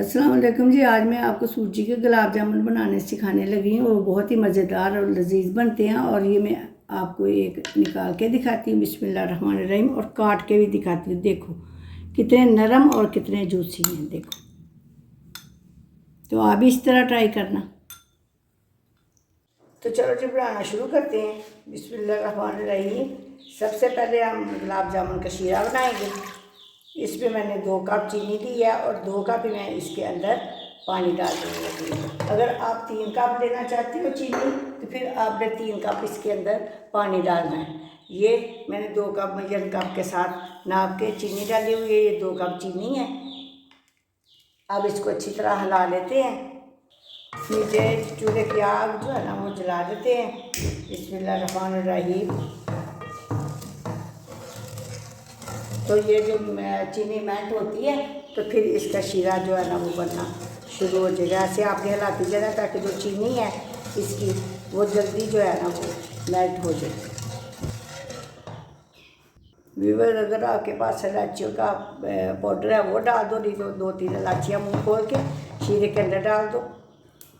अस्सलाम वालेकुम जी। आज मैं आपको सूजी के गुलाब जामुन बनाने सिखाने लगी हूँ। वो बहुत ही मज़ेदार और लजीज बनते हैं। और ये मैं आपको एक निकाल के दिखाती हूँ, बिस्मिल्लाहिर्रहमानिर्रहीम, और काट के भी दिखाती हूँ। देखो कितने नरम और कितने जूसी हैं, देखो। तो आप भी इस तरह ट्राई करना। तो चलो जी बनाना शुरू करते हैं। बिस्मिल्लाहिर्रहमानिर्रहीम। सबसे पहले हम गुलाब जामुन का शीरा बनाएंगे। इसमें मैंने 2 कप चीनी ली है और 2 कप मैं इसके अंदर पानी डाल देने लगी हूँ। अगर आप 3 कप लेना चाहते हो चीनी तो फिर आपने 3 कप इसके अंदर पानी डालना है। ये मैंने 2 कप मेजर कप के साथ नाप के चीनी डाली हुई है। ये 2 कप चीनी है। अब इसको अच्छी तरह हिला लेते हैं। नीचे चूल्हे की आग जो है ना वो जला देते हैं। बिस्मिल्लाहिर्रहमानिर्रहीम। तो ये जो चीनी मेल्ट होती है तो फिर इसका शीरा जो है ना वो बनना शुरू हो जाएगा। ऐसे आपने हिलाती जाना ताकि जो चीनी है इसकी वो जल्दी जो है ना वो मेल्ट हो जाए। व्यूअर, अगर आपके पास इलायचियों का पाउडर है वो डाल दो, नहीं तो 2-3 इलायचियाँ मुँह खोल के शीरे के अंदर डाल दो।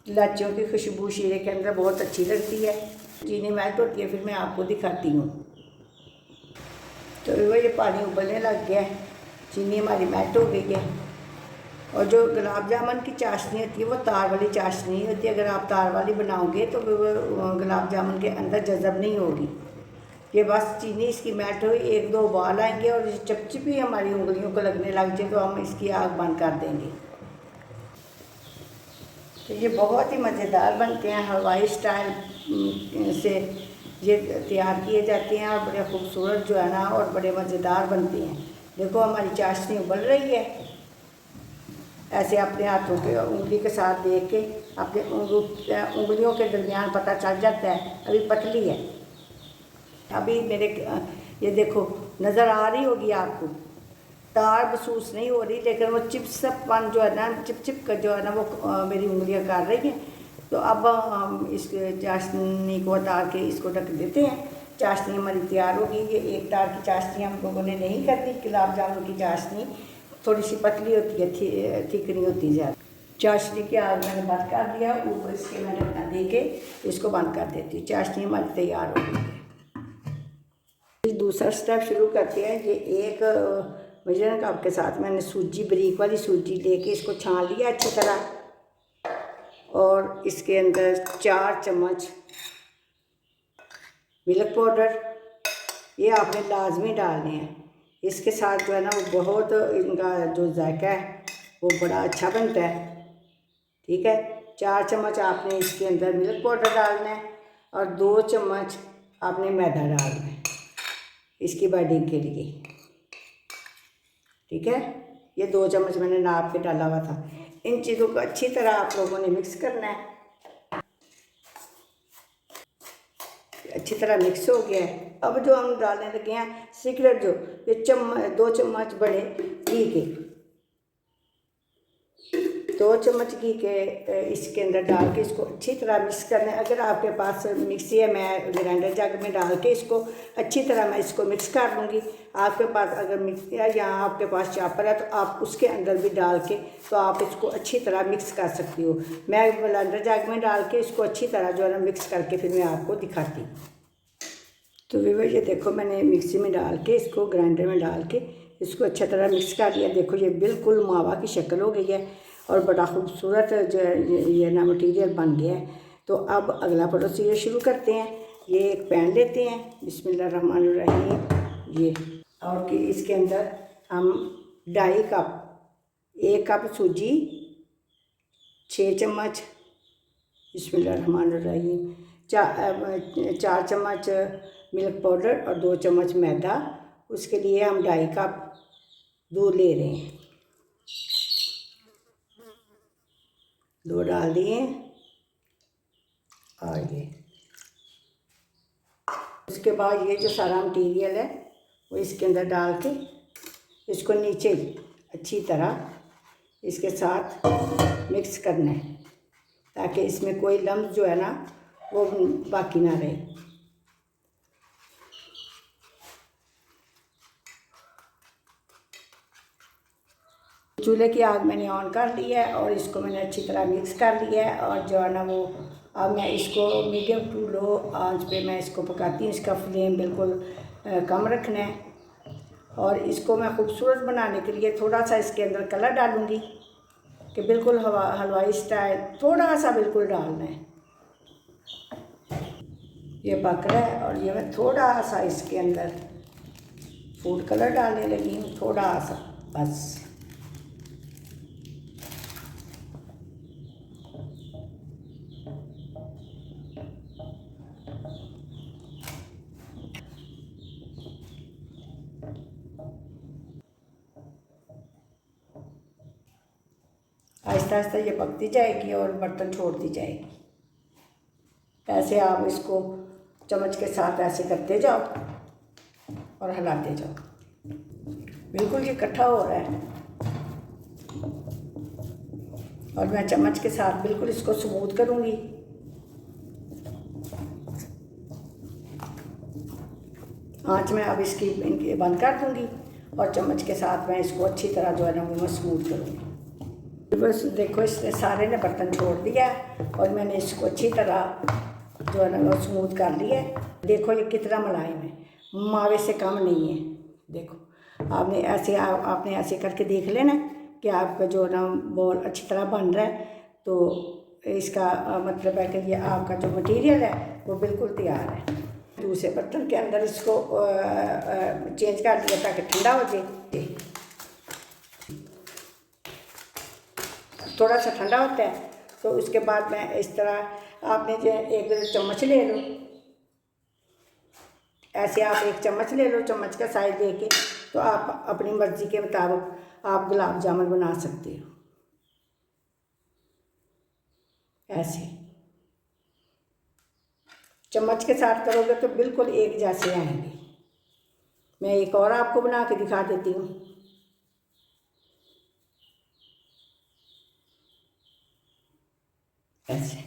इलायचियों की खुशबू शीरे के अंदर बहुत अच्छी लगती है। चीनी मेल्ट होती है, फिर मैं आपको दिखाती हूँ। तो ये पानी उबलने लग गया है, चीनी हमारी मेल्ट हो गई है। और जो गुलाब जामुन की चाशनी होती है वो तार वाली चाशनी होती है। अगर आप तार वाली बनाओगे तो वो गुलाब जामुन के अंदर जज़ब नहीं होगी। ये बस चीनी इसकी मेल्ट हुई, 1-2 उबाल आएंगे और चिपचिपी हमारी उंगलियों को लगने लग जाए तो हम इसकी आग बंद कर देंगे। तो ये बहुत ही मज़ेदार बनते हैं। हलवाई स्टाइल से ये तैयार किए जाते हैं और बड़े खूबसूरत जो है ना और बड़े मज़ेदार बनते हैं। देखो हमारी चाशनी उबल रही है। ऐसे अपने हाथों के उंगली के साथ देख के अपने उंगलियों के दरमियान पता चल जाता है अभी पतली है। अभी मेरे ये देखो नज़र आ रही होगी आपको, तार महसूस नहीं हो रही, लेकिन वो चिपसपन जो है ना, चिप का जो है ना वो मेरी उंगलियां कर रही हैं। तो अब हम इस चाशनी को उतार के इसको ढक देते हैं। चाशनी हमारी तैयार होगी। ये एक तार की चाशनी हम लोगों ने नहीं करनी। गुलाब जामुन की चाशनी थोड़ी सी पतली होती है, थिक नहीं होती ज़्यादा। चाशनी की आग मैंने बंद कर दिया, ऊपर इसके मैं ढक्कन दे के इसको बंद कर देती हूँ। चाशनी हमारी तैयार हो गई है। दूसरा स्टेप शुरू करते हैं। ये एक मेजरिंग कप के साथ मैंने सूजी, बारीक वाली सूजी लेके इसको छान लिया अच्छी तरह। और इसके अंदर 4 चम्मच मिल्क पाउडर, ये आपने लाजमी डालने हैं। इसके साथ जो है ना वो बहुत इनका जो जायका है वो बड़ा अच्छा बनता है। ठीक है, 4 चम्मच आपने इसके अंदर मिल्क पाउडर डालना है और 2 चम्मच आपने मैदा डालना है इसकी बाइंडिंग के लिए। ठीक है, ये 2 चम्मच मैंने नाप के डाला हुआ था। इन चीज़ों को अच्छी तरह आप लोगों ने मिक्स करना है। अच्छी तरह मिक्स हो गया है। अब जो हम डालने लगे हैं सीक्रेट, जो ये 2 चम्मच बड़े घी के, 2 चम्मच घी के इसके अंदर डाल के इसको अच्छी तरह मिक्स करना है। अगर आपके पास मिक्सी है, मैं ग्राइंडर जग में डाल के इसको अच्छी तरह मैं इसको मिक्स कर लूँगी। आपके पास अगर मिक्सी है या आपके पास चॉपर है तो आप उसके अंदर भी डाल के तो आप इसको अच्छी तरह मिक्स कर सकती हो। मैं ग्राइंडर जग में डाल के इसको अच्छी तरह जो है ना मिक्स करके फिर मैं आपको दिखाती हूँ। तो व्यूअर, ये देखो मैंने मिक्सी में डाल के इसको ग्राइंडर में डाल के इसको अच्छा तरह मिक्स कर लिया। देखो ये बिल्कुल मावा की शक्ल हो गई है और बड़ा खूबसूरत जो है ये ना मटीरियल बन गया है। तो अब अगला प्रोसीजर शुरू करते हैं। ये एक पैन लेते हैं, बिस्मिल्लाहिर्रहमानिर्रहीम। ये और कि इसके अंदर हम 2.5 कप, 1 कप सूजी, 6 चम्मच बिस्मिल्लाहिर्रहमानिर्रहीम, 4 चम्मच मिल्क पाउडर और 2 चम्मच मैदा। उसके लिए हम 2.5 कप दूध ले रहे हैं। 2 डाल दिए और ये उसके बाद ये जो सारा मटीरियल है वो इसके अंदर डाल के इसको नीचे अच्छी तरह इसके साथ मिक्स करना है ताकि इसमें कोई लम्स जो है ना वो बाकी ना रहे। चूल्हे की आग मैंने ऑन कर ली है और इसको मैंने अच्छी तरह मिक्स कर लिया है। और जो है ना वो अब मैं इसको मीडियम टू लो आंच पे मैं इसको पकाती हूँ। इसका फ्लेम बिल्कुल कम रखना है। और इसको मैं खूबसूरत बनाने के लिए थोड़ा सा इसके अंदर कलर डालूँगी कि बिल्कुल हलवाई स्टाइल थोड़ा सा बिल्कुल डालना है। ये पक रहा है और ये मैं थोड़ा सा इसके अंदर फूड कलर डालने लगी हूँ, थोड़ा सा बस। आहिस्ता आहिस्ता ये पकती जाएगी और बर्तन छोड़ती जाएगी। ऐसे आप इसको चम्मच के साथ ऐसे करते जाओ और हिलाते जाओ। बिल्कुल ये इकट्ठा हो रहा है और मैं चम्मच के साथ बिल्कुल इसको स्मूथ करूँगी। आँच में अब इसकी बंद कर दूँगी और चम्मच के साथ मैं इसको अच्छी तरह जो है ना वो मैं स्मूथ करूँगी। बस देखो इसने सारे ने बर्तन छोड़ दिया और मैंने इसको अच्छी तरह जो है ना वो स्मूथ कर लिया है। देखो ये कितना मुलायम है, मावे से कम नहीं है। देखो आपने ऐसे आपने ऐसे करके देख लेना कि आपका जो ना बॉल अच्छी तरह बन रहा है। तो इसका मतलब है कि ये आपका जो मटेरियल है वो बिल्कुल तैयार है। दूसरे बर्तन के अंदर इसको चेंज कर दिया ताकि ठंडा हो जाए। थोड़ा सा ठंडा होता है तो उसके बाद मैं इस तरह आपने जो एक चम्मच ले लो, ऐसे आप एक चम्मच ले लो, चम्मच का साइज देके तो आप अपनी मर्ज़ी के मुताबिक आप गुलाब जामुन बना सकते हो। ऐसे चम्मच के साथ करोगे तो बिल्कुल एक जैसे आएंगे। मैं एक और आपको बना के दिखा देती हूँ। ऐसे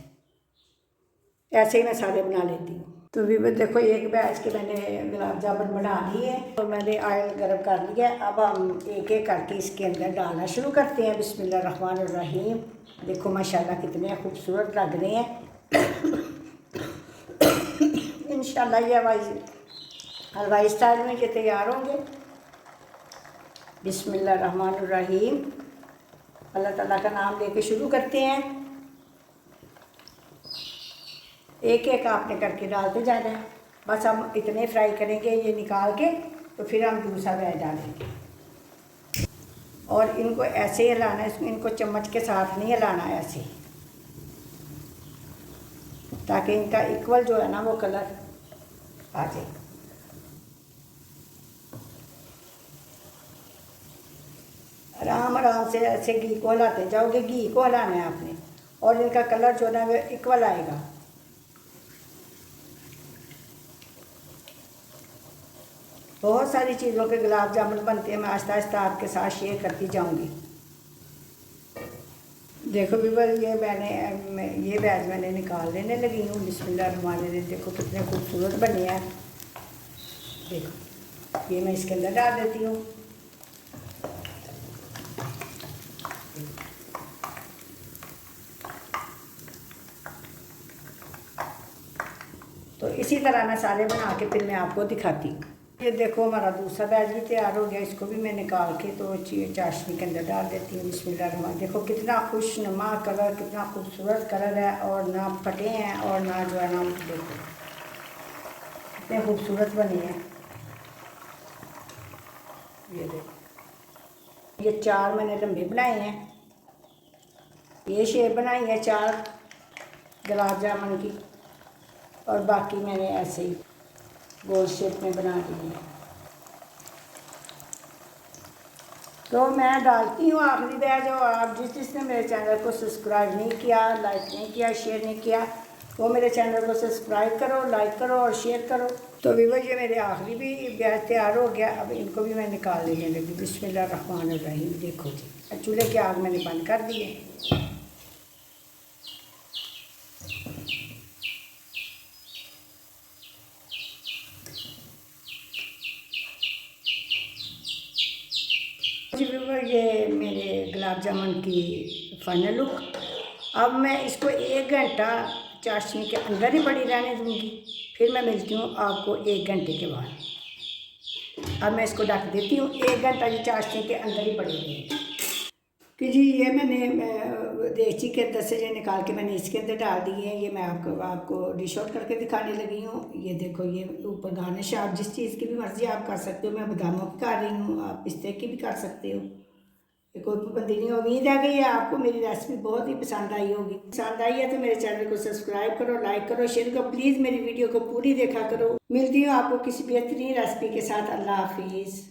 ऐसे ही मैं सारे बना लेती हूँ। तो भी देखो एक बैच के मैंने गुलाब जामुन बना लिए हैं और मैंने ऑयल गर्म कर लिया है। अब हम एक एक करके इसके अंदर डालना शुरू करते हैं। बिस्मिल्लाहिर्रहमानिर्रहीम। देखो माशाल्लाह कितने खूबसूरत लग रहे हैं। इंशाल्लाह ये हलवाई स्टाइल में ये तैयार होंगे। बिस्मिल्लाहिर्रहमानिर्रहीम। अल्लाह ताला का नाम लेके शुरू करते हैं। एक एक आपने करके डालते जाना है। बस हम इतने फ्राई करेंगे ये निकाल के, तो फिर हम दूसरा बैच डालेंगे। और इनको ऐसे ही हिलाना है, इनको चम्मच के साथ नहीं हिलाना है, ऐसे, ताकि इनका इक्वल जो है ना वो कलर आ जाए। आराम आराम से ऐसे घी को हिलाते जाओगे, घी को हिलाना है आपने और इनका कलर जो है ना वो इक्वल आएगा। बहुत सारी चीज़ों के गुलाब जामुन बनते हैं, मैं आहिस्ता आहिस्ता आपके साथ शेयर करती जाऊंगी। देखो व्यूअर ये बैच मैंने निकाल लेने लगी हूँ। बिस्मिल्लाहिर्रहमानिर्रहीम। देखो कितने खूबसूरत बने हैं। देखो ये मैं इसके अंदर डाल देती हूँ। तो इसी तरह मैं सारे बना के फिर मैं आपको दिखाती हूँ। ये देखो हमारा दूसरा बैच भी तैयार हो गया। इसको भी मैं निकाल के तो चाशनी के अंदर डाल देती हूँ। बिस्मिल्लाहिर्रहमानिर्रहीम। देखो कितना खुशनुमा कलर, कितना खूबसूरत कलर है और ना फटे हैं और ना जो है ना, देखो कितने खूबसूरत बने हैं। ये देखो ये 4 मैंने लंबे बनाए हैं, ये शेप बनाई है 4 गुलाब जामुन की और बाकी मैंने ऐसे ही गोल शेप में बना दी है। तो मैं डालती हूँ आखिरी बैच। और आप जिसने मेरे चैनल को सब्सक्राइब नहीं किया, लाइक नहीं किया, शेयर नहीं किया, वो मेरे चैनल को सब्सक्राइब करो, लाइक करो और शेयर करो। तो व्यूअर ये मेरे आखिरी भी बैच तैयार हो गया। अब इनको भी मैं निकाल लेने लगी। बिस्मिल्लाहिर्रहमानिर्रहीम। देखो जी चूल्हे की आग मैंने बंद कर दी है। जी व्यूअर ये मेरे गुलाब जामुन की फाइनल लुक। अब मैं इसको 1 घंटा चाशनी के अंदर ही पड़ी रहने दूँगी, फिर मैं मिलती हूँ आपको 1 घंटे के बाद। अब मैं इसको ढक देती हूँ, 1 घंटा ये चाशनी के अंदर ही पड़ी रहेगी। कि जी ये मैंने देसी के अंदर से ये निकाल के मैंने इसके अंदर डाल दिए हैं। ये मैं आपको डिश आउट करके दिखाने लगी हूँ। ये देखो, ये ऊपर गार्निश आप जिस चीज़ की भी मर्ज़ी आप कर सकते हो। मैं बादामों की कर रही हूँ, आप पिस्ते की भी कर सकते हो। कोई पाबंदी नहीं। उम्मीद है कि आपको मेरी रेसिपी बहुत ही पसंद आई होगी। पसंद आई है तो मेरे चैनल को सब्सक्राइब करो, लाइक करो, शेयर करो। प्लीज़ मेरी वीडियो को पूरी देखा करो। मिलती हूँ आपको किसी बेहतरीन रेसिपी के साथ। अल्लाह हाफिज़।